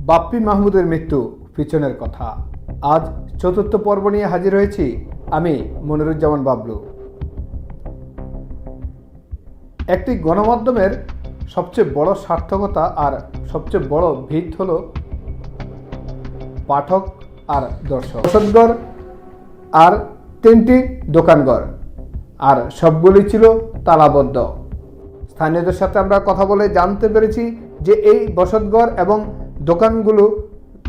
বাপ্পি মাহমুদের মৃত্যু পিছনের কথা। আজ চতুর্থ পর্ব নিয়ে হাজির হয়েছি আমি মনিরুজ্জামান বাবলু। একটি গণমাধ্যমের সবচেয়ে বড় সার্থকতা আর সবচেয়ে বড় ভিত হলো পাঠক আর দর্শক। বসতঘর আর 3টি দোকানঘর, আর সবগুলি ছিল তালাবদ্ধ। স্থানীয়দের সাথে আমরা কথা বলে জানতে পেরেছি যে এই বসতঘর এবং দোকানগুলো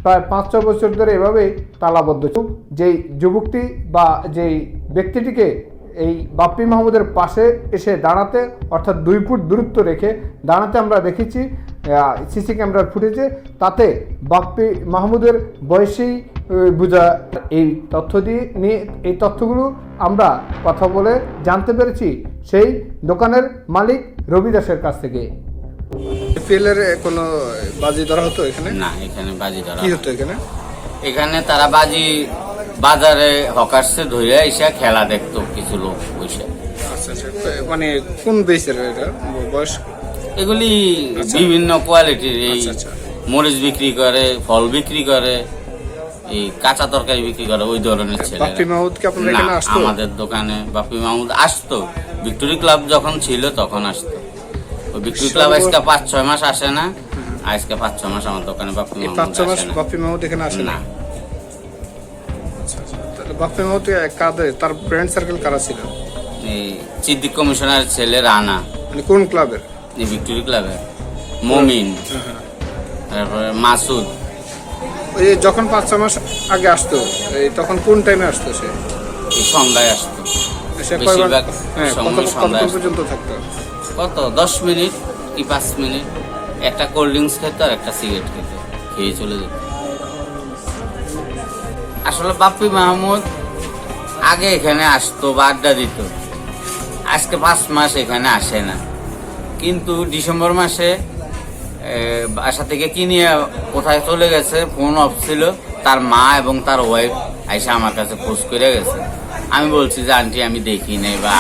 প্রায় 5-6 বছর ধরে এভাবে তালাবদ্ধ। যেই যুবকটি বা যেই ব্যক্তিটিকে এই বাপ্পি মাহমুদের পাশে এসে দাঁড়াতে, অর্থাৎ 2 ফুট দূরত্ব রেখে দাঁড়াতে আমরা দেখেছি সিসি ক্যামেরার ফুটেজে। তাতে বাপ্পি মাহমুদের বয়সেই বোঝা। এই তথ্যগুলো আমরা কথা বলে জানতে পেরেছি সেই দোকানের মালিক রবি দাসের কাছ থেকে। আইপিএলের কোনো বাজি ধরা হতো এখানে? না, এখানে বাজি ধরা কি হতো এখানে? এখানে তারা বাজি বাজারে হকার্সে ধরে এসে খেলা দেখতো কিছু লোক বসে। আচ্ছা আচ্ছা, মানে কোন বেসের এটা বয়স? এগুলি বিভিন্ন কোয়ালিটির, এই আচ্ছা আচ্ছা, মরিচ বিক্রি করে, ফল বিক্রি করে, এই কাঁচা তরকারি বিক্রি করে, ওই ধরনের ছেলে। বাপ্পি মাহমুদ কি আপনাদের এখানে আসতো? আমাদের দোকানে বাপ্পি মাহমুদ আসতো। ভিক্টোরি ক্লাব যখন ছিল তখন আসতো। ওই ভিক্টোরি ক্লাব আজকে 5-6 মাস আসে না। আজকে 5-6 মাস আমার দোকানে বাপ্পি মাহমুদ 5-6 মাস আসে না। বাপ্পি মাহমুদ এখানে আসে না? না। আচ্ছা আচ্ছা, তাহলে বাপ্পি মাহমুদ কাদের, তার ফ্রেন্ড সার্কেল কারা ছিল? এই সিদ্দিক কমিশনার ছেলে রানা, মানে কোন ক্লাবের? এই ভিক্টোরি ক্লাবের মমিন, তারপরে মাসুদ। ওই যখন 5-6 মাস আগে আসতো, এই তখন কোন টাইমে আসতো সে? এই সন্ধ্যায় আসতো। সে বেশিরভাগ হ্যাঁ, সময় কতক্ষণ সন্ধ্যায় আসতো। পর্যন্ত থাকতো? কত 10 মিনিট কি 5 মিনিট, একটা কোল্ড ড্রিঙ্কস খেত আর একটা সিগারেট খেত, খেয়ে চলে যেত। আসলে বাপ্পি মাহমুদ আগে এখানে আসতো বা আড্ডা দিত। আজকে 5 মাস এখানে আসে না। কিন্তু ডিসেম্বর মাসে বাসা থেকে কিনে কোথায় চলে গেছে, ফোন অফ ছিল। তার মা এবং তার ওয়াইফ আইসা আমার কাছে খোঁজ করে গেছে। আমি বলছি যে আন্টি আমি দেখি নাই, বা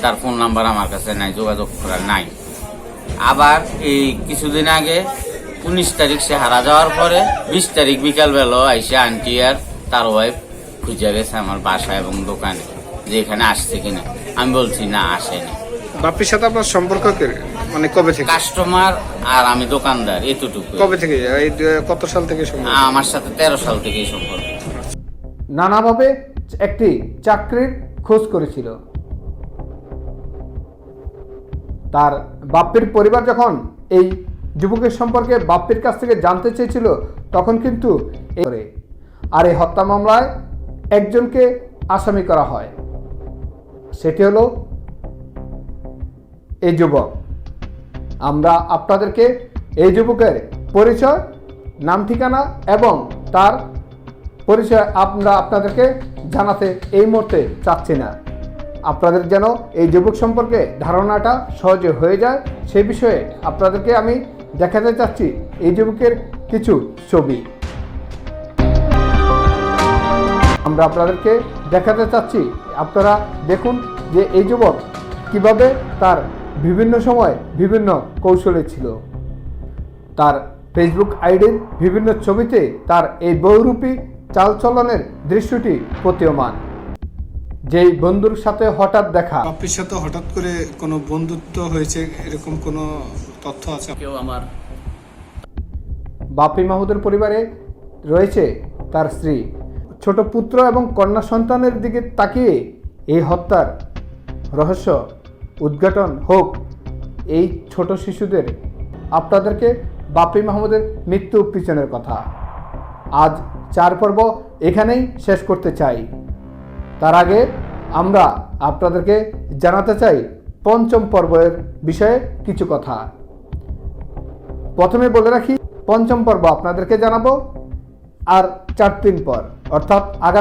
তার ফোন নাম্বার আমার কাছে নাই, যোগাযোগ করার নাই। আবার এই কিছুদিন আগে 19 তারিখ সে হারা যাওয়ার পরে 20 তারিখ বিকালবেলা আইসা আন্টি আর তার ওয়াইফ খুঁজে গেছে আমার বাসা এবং দোকানে, যে এখানে আসছে কিনা। আমি বলছি না, আসেনি। বাপ্পির সাথে আপনার সম্পর্ক মানে কবে থেকে? কাস্টমার আর আমি দোকানদার, এতটুকু। কবে থেকে? এই কত সাল থেকে সম্পর্ক? আমার সাথে 13 সাল থেকে এই সম্পর্ক। নানাভাবে একটি চাকরির খোঁজ করেছিল। তার বাপ্পির পরিবার যখন এই যুবকের সম্পর্কে বাপ্পির কাছ থেকে জানতে চেয়েছিল, তখন কিন্তু আর এই হত্যা মামলায় একজনকে আসামি করা হয়। সেটি হলো এই যুবক। আমরা আপনাদেরকে এই যুবকের পরিচয়, নাম, ঠিকানা এবং তার পরিচয় আমরা আপনাদেরকে জানাতে এই মুহূর্তে চাচ্ছি না। আপনাদের যেন এই যুবক সম্পর্কে ধারণাটা সহজে হয়ে যায়, সেই বিষয়ে আপনাদেরকে আমি দেখাতে চাচ্ছি এই যুবকের কিছু ছবি। আমরা আপনাদেরকে দেখাতে চাচ্ছি, আপনারা দেখুন যে এই যুবক কিভাবে তার বিভিন্ন সময় বিভিন্ন কৌশলে ছিল। তার ফেসবুক আইডির বিভিন্ন ছবিতে তার এই বহুরূপী চালচলনের দৃশ্যটি প্রতীয়মান। যেই বন্ধুর সাথে হঠাৎ দেখা, বাপ্পির সাথে হঠাৎ করে কোনো বন্ধুত্ব হয়েছে এরকম কোনো তথ্য আছে? কেউ আমার বাপ্পি মাহমুদের পরিবারে রয়েছে তার স্ত্রী, ছোট পুত্র এবং কন্যা সন্তানের দিকে তাকিয়ে এই হত্যার রহস্য উদ্ঘাটন হোক এই ছোট শিশুদের। আপনাদেরকে বাপ্পি মাহমুদের মৃত্যু পিছনের কথা আজ 4 পর্ব এখানেই শেষ করতে চাই। তার আগে আমরা আপনাদেরকে জানাতে চাই 5ম পর্বের বিষয়ে কিছু কথা। প্রথমে বলে রাখি, 5ম পর্ব আপনাদেরকে জানাবো আর 4 দিন পর, অর্থাৎ আগামী